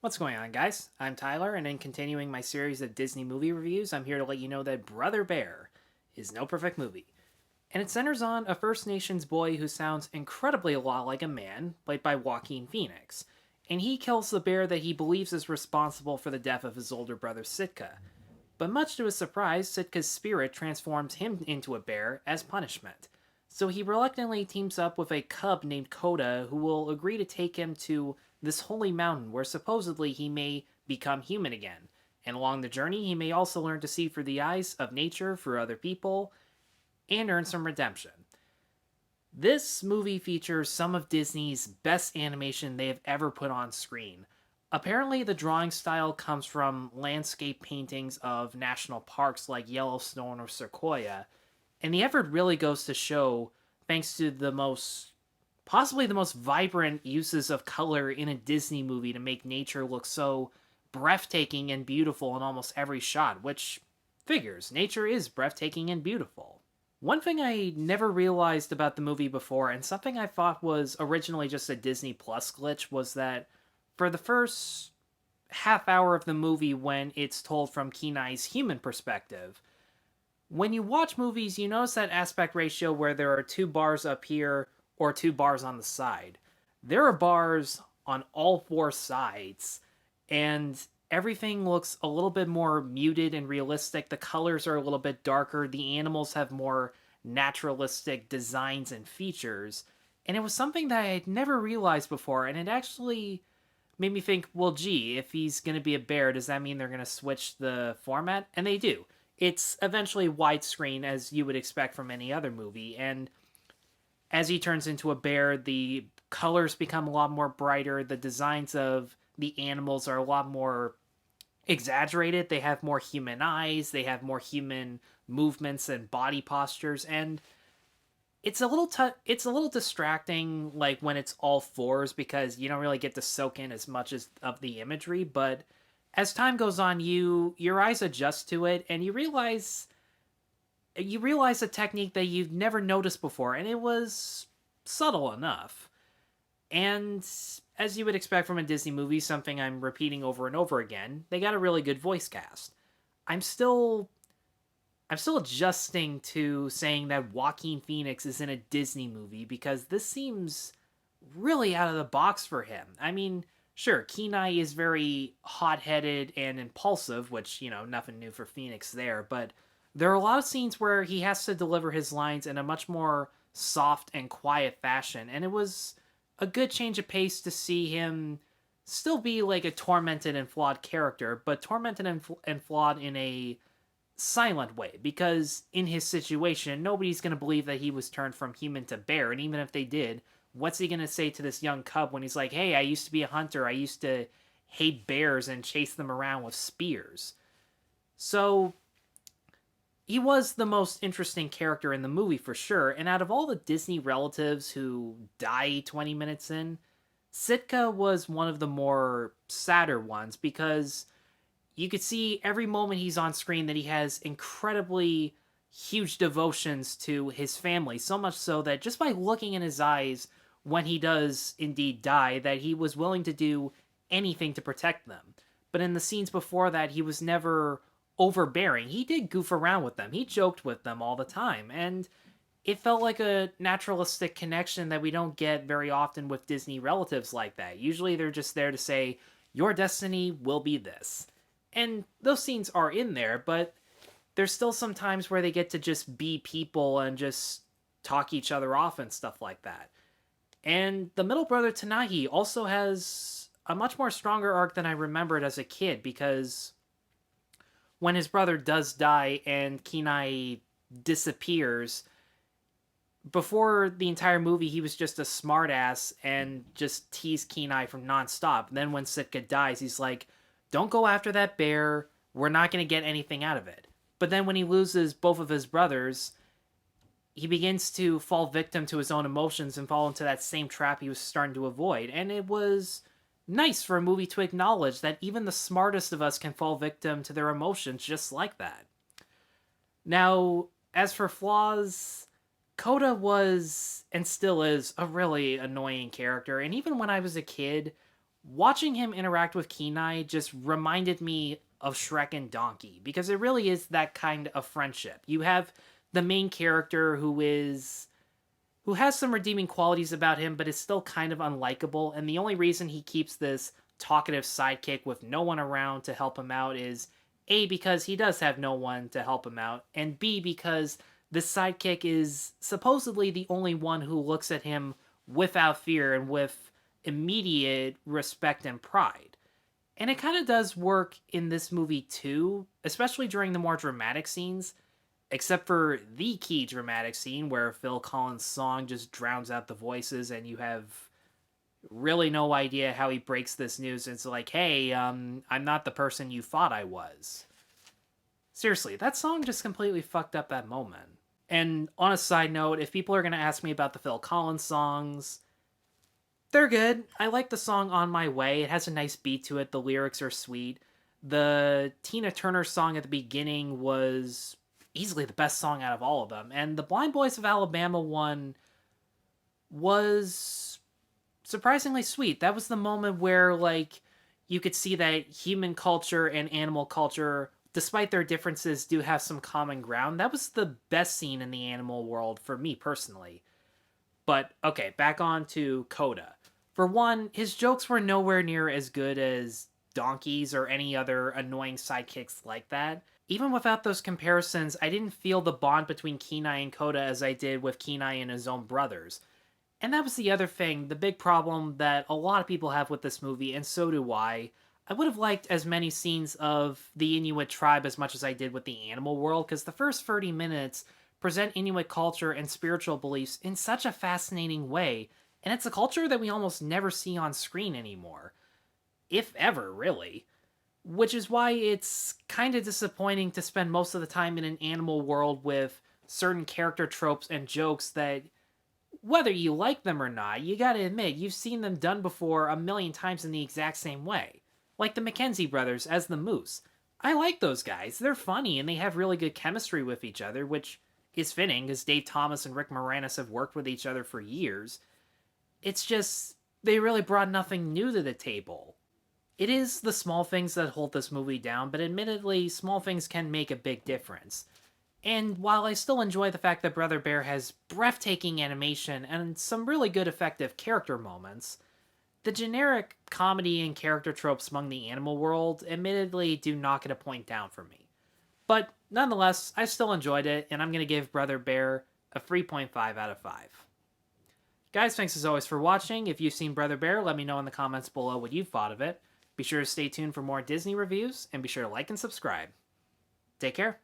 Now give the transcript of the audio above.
What's going on, guys? I'm Tyler, and in continuing my series of Disney movie reviews, I'm here to let you know that Brother Bear is no perfect movie. And it centers on a First Nations boy who sounds incredibly a lot like a man, played by Joaquin Phoenix. And he kills the bear that he believes is responsible for the death of his older brother Sitka. But much to his surprise, Sitka's spirit transforms him into a bear as punishment. So he reluctantly teams up with a cub named Coda who will agree to take him to this holy mountain where supposedly he may become human again. And along the journey, he may also learn to see through the eyes of nature for other people and earn some redemption. This movie features some of Disney's best animation they have ever put on screen. Apparently, the drawing style comes from landscape paintings of national parks like Yellowstone or Sequoia, and the effort really goes to show thanks to possibly the most vibrant uses of color in a Disney movie to make nature look so breathtaking and beautiful in almost every shot, which figures. Nature is breathtaking and beautiful. One thing I never realized about the movie before, and something I thought was originally just a Disney Plus glitch, was that for the first half hour of the movie, when it's told from Kenai's human perspective, when you watch movies, you notice that aspect ratio where there are two bars up here or two bars on the side. There are bars on all four sides, and everything looks a little bit more muted and realistic. The colors are a little bit darker. The animals have more naturalistic designs and features. And it was something that I had never realized before, and it actually made me think, well, gee, if he's going to be a bear, does that mean they're going to switch the format? And they do. It's eventually widescreen, as you would expect from any other movie, and as he turns into a bear, the colors become a lot more brighter. The designs of the animals are a lot more exaggerated. They have more human eyes, they have more human movements and body postures, and it's a little distracting, like when it's all fours, because you don't really get to soak in as much as of the imagery. But as time goes on, your eyes adjust to it, and you realize a technique that you've never noticed before, and it was subtle enough. And as you would expect from a Disney movie, something I'm repeating over and over again, they got a really good voice cast. I'm still I'm still adjusting to saying that Joaquin Phoenix is in a Disney movie because this seems really out of the box for him. I mean, sure, Kenai is very hot-headed and impulsive, which, nothing new for Phoenix there, but there are a lot of scenes where he has to deliver his lines in a much more soft and quiet fashion, and it was a good change of pace to see him still be like a tormented and flawed character, but tormented and flawed in a silent way, because in his situation, nobody's going to believe that he was turned from human to bear, and even if they did, what's he going to say to this young cub when he's like, hey, I used to be a hunter, I used to hate bears and chase them around with spears? So he was the most interesting character in the movie for sure, and out of all the Disney relatives who die 20 minutes in, Sitka was one of the more sadder ones, because you could see every moment he's on screen that he has incredibly huge devotions to his family, so much so that just by looking in his eyes when he does indeed die, that he was willing to do anything to protect them. But in the scenes before that, he was never overbearing. He did goof around with them. He joked with them all the time, and it felt like a naturalistic connection that we don't get very often with Disney relatives like that. Usually they're just there to say, your destiny will be this. And those scenes are in there, but there's still some times where they get to just be people and just talk each other off and stuff like that. And the middle brother, Tanahi, also has a much more stronger arc than I remembered as a kid, because when his brother does die and Kenai disappears, before the entire movie, he was just a smartass and just teased Kenai from nonstop. And then when Sitka dies, he's like, don't go after that bear. We're not going to get anything out of it. But then when he loses both of his brothers, he begins to fall victim to his own emotions and fall into that same trap he was starting to avoid. And it was nice for a movie to acknowledge that even the smartest of us can fall victim to their emotions just like that. Now, as for flaws, Coda was, and still is, a really annoying character. And even when I was a kid, Watching him interact with Kenai just reminded me of Shrek and Donkey, because it really is that kind of friendship. You have the main character who has some redeeming qualities about him, but is still kind of unlikable, and the only reason he keeps this talkative sidekick with no one around to help him out is A, because he does have no one to help him out, and B, because this sidekick is supposedly the only one who looks at him without fear and with immediate respect and pride. And it kind of does work in this movie too, especially during the more dramatic scenes, except for the key dramatic scene where Phil Collins' song just drowns out the voices and you have really no idea how he breaks this news. It's like, hey, I'm not the person you thought I was. Seriously, that song just completely fucked up that moment. And on a side note, if people are going to ask me about the Phil Collins songs, they're good. I like the song On My Way. It has a nice beat to it. The lyrics are sweet. The Tina Turner song at the beginning was easily the best song out of all of them. And the Blind Boys of Alabama one was surprisingly sweet. That was the moment where, like, you could see that human culture and animal culture, despite their differences, do have some common ground. That was the best scene in the animal world for me personally. But, okay, back on to Coda. For one, his jokes were nowhere near as good as Donkey's or any other annoying sidekicks like that. Even without those comparisons, I didn't feel the bond between Kenai and Coda as I did with Kenai and his own brothers. And that was the other thing, the big problem that a lot of people have with this movie, and so do I. I would have liked as many scenes of the Inuit tribe as much as I did with the animal world, because the first 30 minutes present Inuit culture and spiritual beliefs in such a fascinating way, and it's a culture that we almost never see on screen anymore. If ever, really. Which is why it's kind of disappointing to spend most of the time in an animal world with certain character tropes and jokes that, whether you like them or not, you gotta admit, you've seen them done before a million times in the exact same way. Like the Mackenzie brothers as the Moose. I like those guys. They're funny and they have really good chemistry with each other, which is fitting because Dave Thomas and Rick Moranis have worked with each other for years. It's just, they really brought nothing new to the table. It is the small things that hold this movie down, but admittedly, small things can make a big difference. And while I still enjoy the fact that Brother Bear has breathtaking animation and some really good effective character moments, the generic comedy and character tropes among the animal world admittedly do knock it a point down for me. But nonetheless, I still enjoyed it, and I'm going to give Brother Bear a 3.5 out of 5. Guys, thanks as always for watching. If you've seen Brother Bear, let me know in the comments below what you thought of it. Be sure to stay tuned for more Disney reviews, and be sure to like and subscribe. Take care.